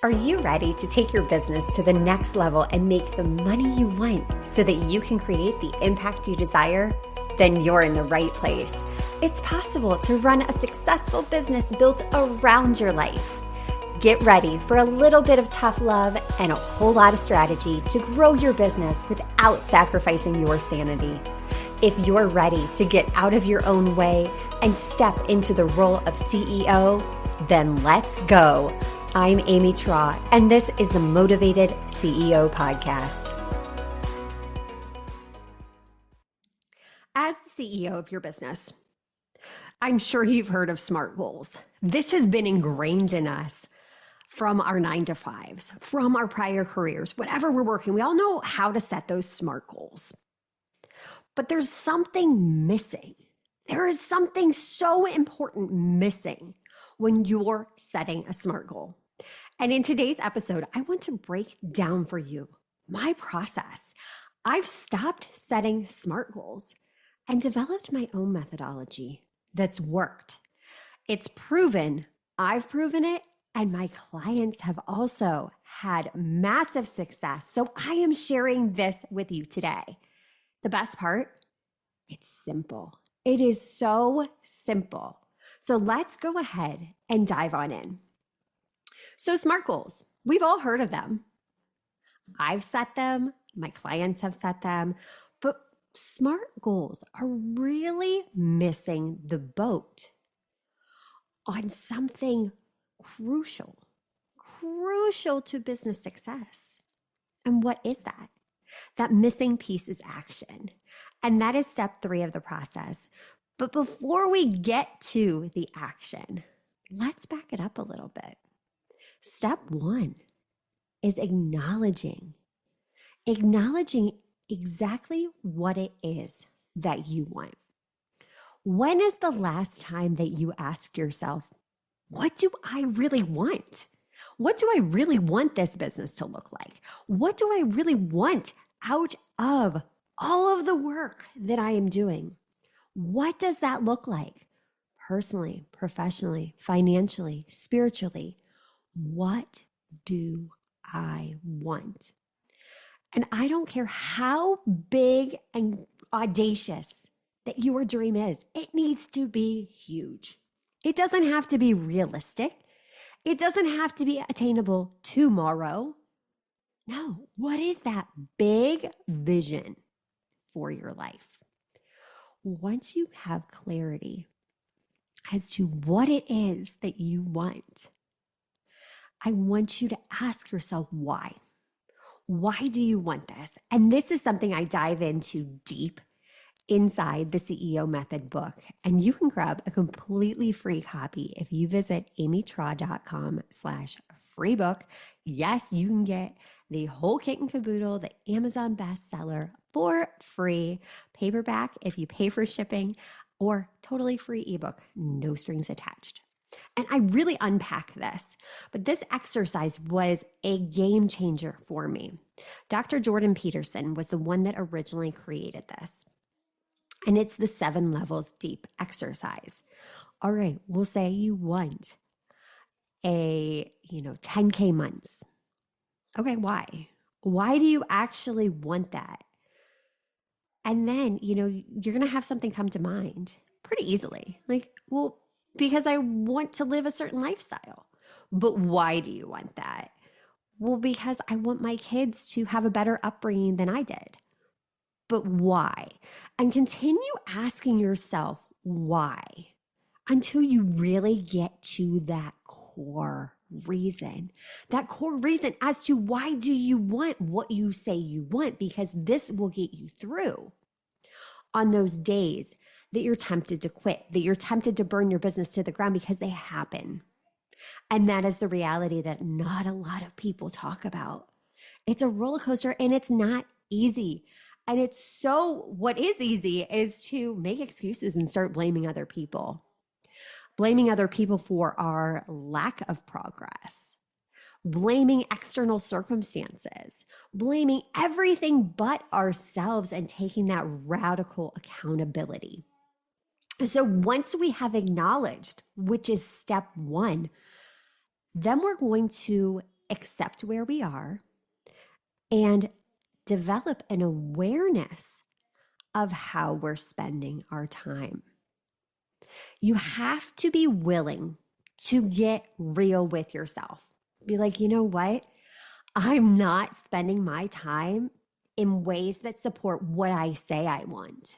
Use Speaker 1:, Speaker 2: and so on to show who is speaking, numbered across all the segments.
Speaker 1: Are you ready to take your business to the next level and make the money you want so that you can create the impact you desire? Then you're in the right place. It's possible to run a successful business built around your life. Get ready for a little bit of tough love and a whole lot of strategy to grow your business without sacrificing your sanity. If you're ready to get out of your own way and step into the role of CEO, then let's go. I'm Amy Traw, and this is the Motivated CEO Podcast. As the CEO of your business, I'm sure you've heard of SMART goals. This has been ingrained in us from our 9-to-5s, from our prior careers, whatever we're working. We all know how to set those SMART goals. But there's something missing. There is something so important missing when you're setting a SMART goal. And in today's episode, I want to break down for you my process. I've stopped setting SMART goals and developed my own methodology that's worked. It's proven, I've proven it, and my clients have also had massive success. So I am sharing this with you today. The best part, it's simple. It is so simple. So let's go ahead and dive on in. So SMART goals, we've all heard of them. I've set them, my clients have set them, but SMART goals are really missing the boat on something crucial to business success. And what is that? That missing piece is action. And that is step 3 of the process. But before we get to the action, let's back it up a little bit. Step 1 is acknowledging exactly what it is that you want. When is the last time that you asked yourself, what do I really want? What do I really want this business to look like? What do I really want out of all of the work that I am doing? What does that look like? Personally, professionally, financially, spiritually. What do I want? And I don't care how big and audacious that your dream is. It needs to be huge. It doesn't have to be realistic. It doesn't have to be attainable tomorrow. No, what is that big vision for your life? Once you have clarity as to what it is that you want, I want you to ask yourself why. Why do you want this? And this is something I dive into deep inside the CEO Method book. And you can grab a completely free copy if you visit amytraw.com/free book. Yes, you can get the whole kit and caboodle, the Amazon bestseller for free, paperback if you pay for shipping, or totally free ebook, no strings attached. And I really unpack this, but this exercise was a game changer for me. Dr. Jordan Peterson was the one that originally created this. And it's the 7 levels deep exercise. All right, we'll say you want a 10K months. Okay, why? Why do you actually want that? And then, you're going to have something come to mind pretty easily. Like, well, because I want to live a certain lifestyle. But why do you want that? Well, because I want my kids to have a better upbringing than I did. But why? And continue asking yourself why until you really get to that core reason as to why do you want what you say you want, because this will get you through on those days that you're tempted to quit, that you're tempted to burn your business to the ground, because they happen. And that is the reality that not a lot of people talk about. It's a roller coaster and it's not easy. And what is easy is to make excuses and start blaming other people. Blaming other people for our lack of progress. Blaming external circumstances. Blaming everything but ourselves and taking that radical accountability. So once we have acknowledged, which is step 1, then we're going to accept where we are and develop an awareness of how we're spending our time. You have to be willing to get real with yourself. Be like, you know what? I'm not spending my time in ways that support what I say I want.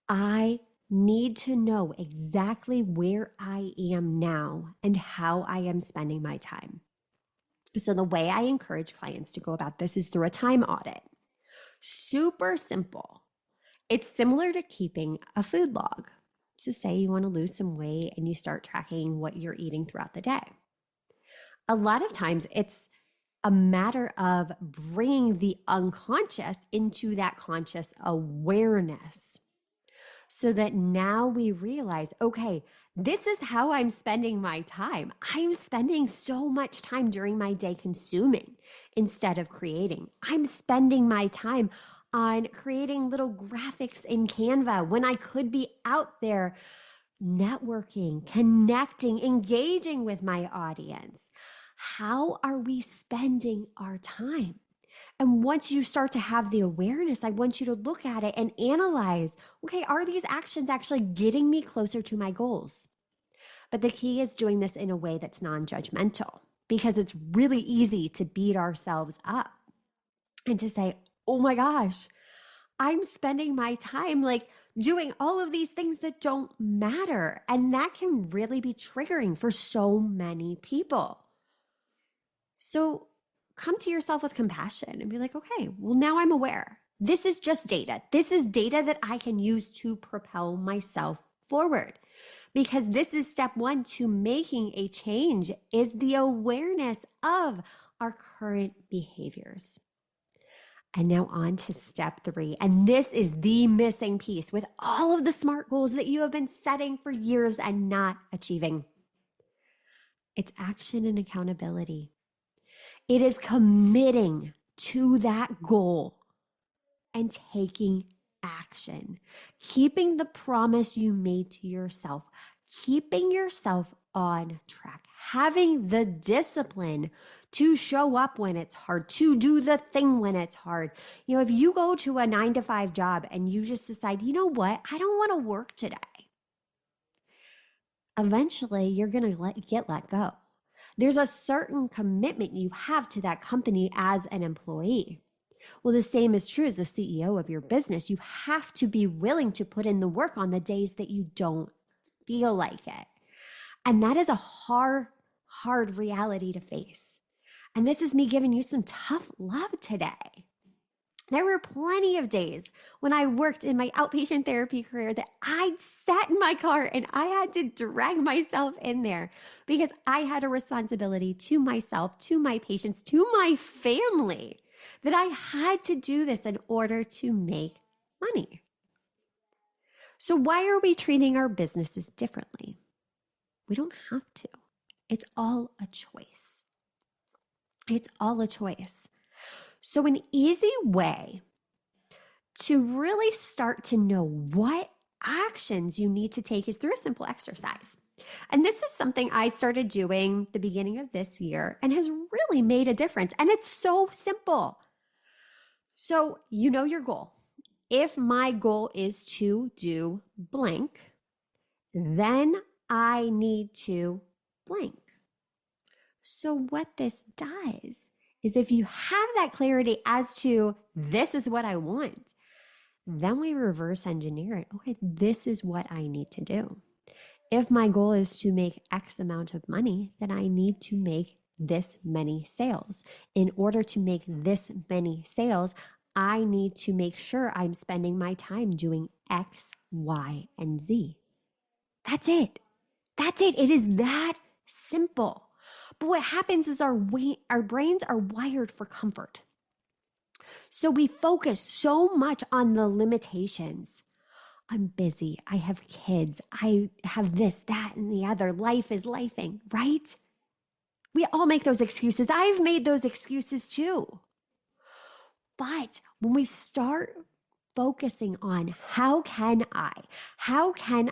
Speaker 1: I need to know exactly where I am now and how I am spending my time. So, the way I encourage clients to go about this is through a time audit. Super simple. It's similar to keeping a food log. So, say you want to lose some weight and you start tracking what you're eating throughout the day. A lot of times it's a matter of bringing the unconscious into that conscious awareness so that now we realize, okay, this is how I'm spending my time. I'm spending so much time during my day consuming instead of creating. I'm spending my time on creating little graphics in Canva when I could be out there networking, connecting, engaging with my audience. How are we spending our time? And once you start to have the awareness, I want you to look at it and analyze, okay, are these actions actually getting me closer to my goals? But the key is doing this in a way that's non-judgmental, because it's really easy to beat ourselves up and to say, oh my gosh, I'm spending my time like doing all of these things that don't matter. And that can really be triggering for so many people. So come to yourself with compassion and be like, okay, well, now I'm aware. This is just data. This is data that I can use to propel myself forward. Because this is step one to making a change, is the awareness of our current behaviors. And now on to step three. And this is the missing piece with all of the SMART goals that you have been setting for years and not achieving. It's action and accountability. It is committing to that goal and taking action, keeping the promise you made to yourself, keeping yourself on track, having the discipline to show up when it's hard, to do the thing when it's hard. You know, if you go to a 9-to-5 job and you just decide, you know what, I don't want to work today, eventually you're going to get let go. There's a certain commitment you have to that company as an employee. Well, the same is true as the CEO of your business. You have to be willing to put in the work on the days that you don't feel like it. And that is a hard reality to face. And this is me giving you some tough love today. There were plenty of days when I worked in my outpatient therapy career that I sat in my car and I had to drag myself in there because I had a responsibility to myself, to my patients, to my family, that I had to do this in order to make money. So why are we treating our businesses differently? We don't have to. It's all a choice. It's all a choice. So an easy way to really start to know what actions you need to take is through a simple exercise. And this is something I started doing the beginning of this year and has really made a difference. And it's so simple. So you know your goal. If my goal is to do blank, then I need to blank. So what this does is if you have that clarity as to this is what I want, then we reverse engineer it. Okay, this is what I need to do. If my goal is to make X amount of money, then I need to make this many sales. In order to make this many sales, I need to make sure I'm spending my time doing X, Y, and Z. That's it. That's it. It is that simple. But what happens is our brains are wired for comfort. So we focus so much on the limitations. I'm busy. I have kids. I have this, that, and the other. Life is lifing, right? We all make those excuses. I've made those excuses too. But when we start focusing on how can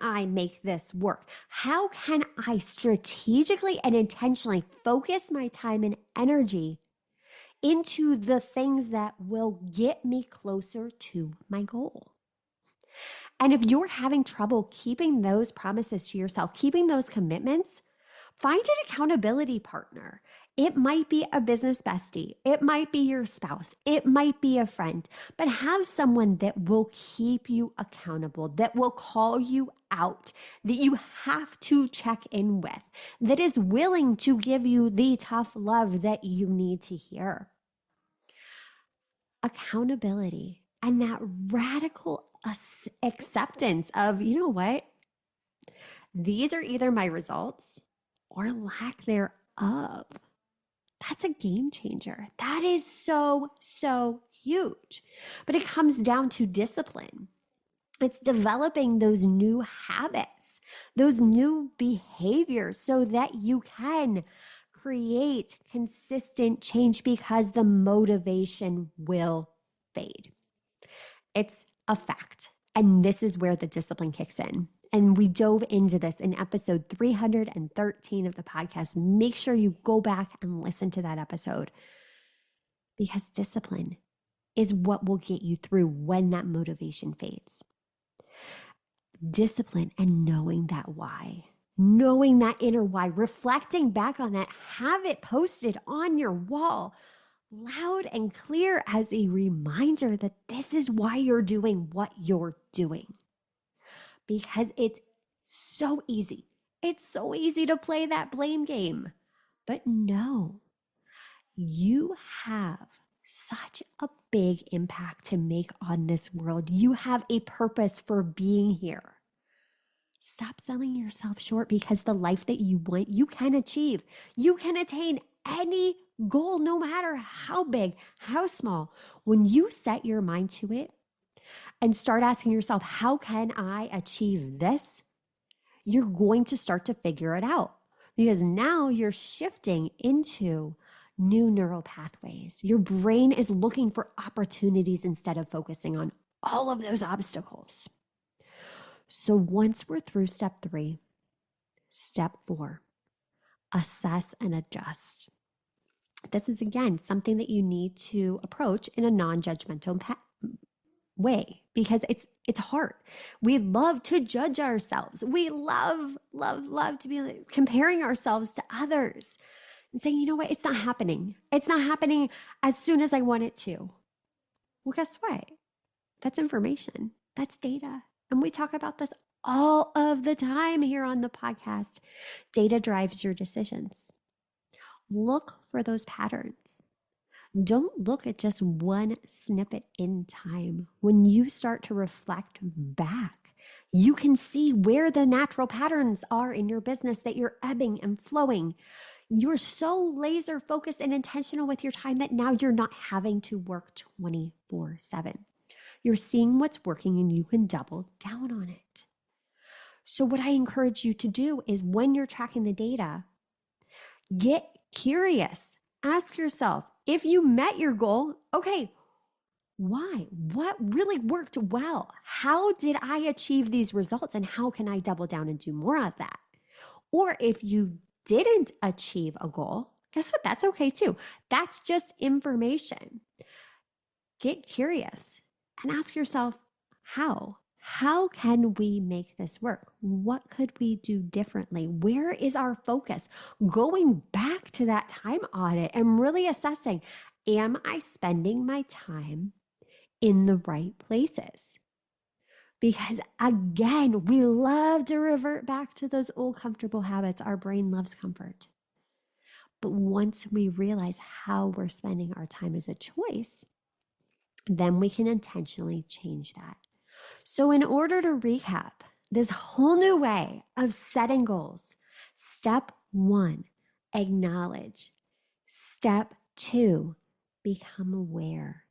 Speaker 1: I make this work? How can I strategically and intentionally focus my time and energy into the things that will get me closer to my goal? And if you're having trouble keeping those promises to yourself, keeping those commitments, find an accountability partner. It might be a business bestie. It might be your spouse. It might be a friend, but have someone that will keep you accountable, that will call you out, that you have to check in with, that is willing to give you the tough love that you need to hear. Accountability and that radical acceptance of, you know what? These are either my results or lack thereof. That's a game changer. That is so, so huge. But it comes down to discipline. It's developing those new habits, those new behaviors so that you can create consistent change because the motivation will fade. It's a fact. And this is where the discipline kicks in. And we dove into this in episode 313 of the podcast. Make sure you go back and listen to that episode because discipline is what will get you through when that motivation fades. Discipline and knowing that why, knowing that inner why, reflecting back on that, have it posted on your wall loud and clear as a reminder that this is why you're doing what you're doing. Because it's so easy. It's so easy to play that blame game. But no, you have such a big impact to make on this world. You have a purpose for being here. Stop selling yourself short because the life that you want, you can achieve. You can attain any goal, no matter how big, how small. When you set your mind to it and start asking yourself, how can I achieve this? You're going to start to figure it out because now you're shifting into new neural pathways. Your brain is looking for opportunities instead of focusing on all of those obstacles. So once we're through step 3, step 4, assess and adjust. This is, again, something that you need to approach in a non-judgmental way because it's hard. We love to judge ourselves. We love to be comparing ourselves to others and saying, you know what, it's not happening. It's not happening as soon as I want it to. Well, guess what? That's information. That's data. And we talk about this all of the time here on the podcast. Data drives your decisions. Look for those patterns. Don't look at just one snippet in time. When you start to reflect back, you can see where the natural patterns are in your business that you're ebbing and flowing. You're so laser focused and intentional with your time that now you're not having to work 24/7. You're seeing what's working and you can double down on it. So what I encourage you to do is when you're tracking the data, get curious. Ask yourself, if you met your goal, okay, why? What really worked well? How did I achieve these results and how can I double down and do more of that? Or if you didn't achieve a goal, guess what? That's okay too. That's just information. Get curious and ask yourself, how? How can we make this work? What could we do differently? Where is our focus? Going back to that time audit and really assessing, am I spending my time in the right places? Because again, we love to revert back to those old comfortable habits. Our brain loves comfort. But once we realize how we're spending our time as a choice, then we can intentionally change that. So in order to recap this whole new way of setting goals, step 1, acknowledge. Step 2, become aware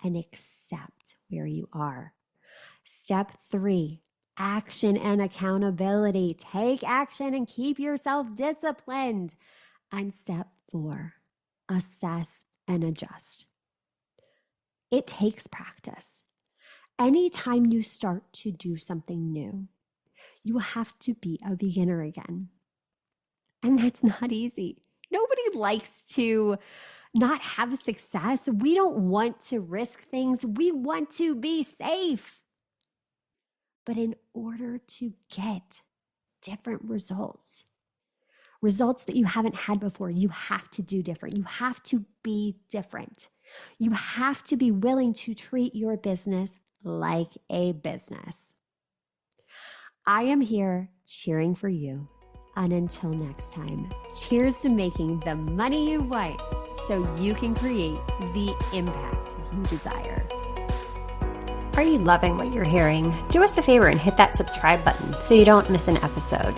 Speaker 1: and accept where you are. Step 3, action and accountability. Take action and keep yourself disciplined. And step 4, assess and adjust. It takes practice. anytime you start to do something new, you have to be a beginner again. And that's not easy. Nobody likes to not have success. We don't want to risk things. We want to be safe. But in order to get different results that you haven't had before, you have to do different. You have to be different. You have to be willing to treat your business like a business. I am here cheering for you. And until next time, cheers to making the money you want so you can create the impact you desire. Are you loving what you're hearing? Do us a favor and hit that subscribe button so you don't miss an episode.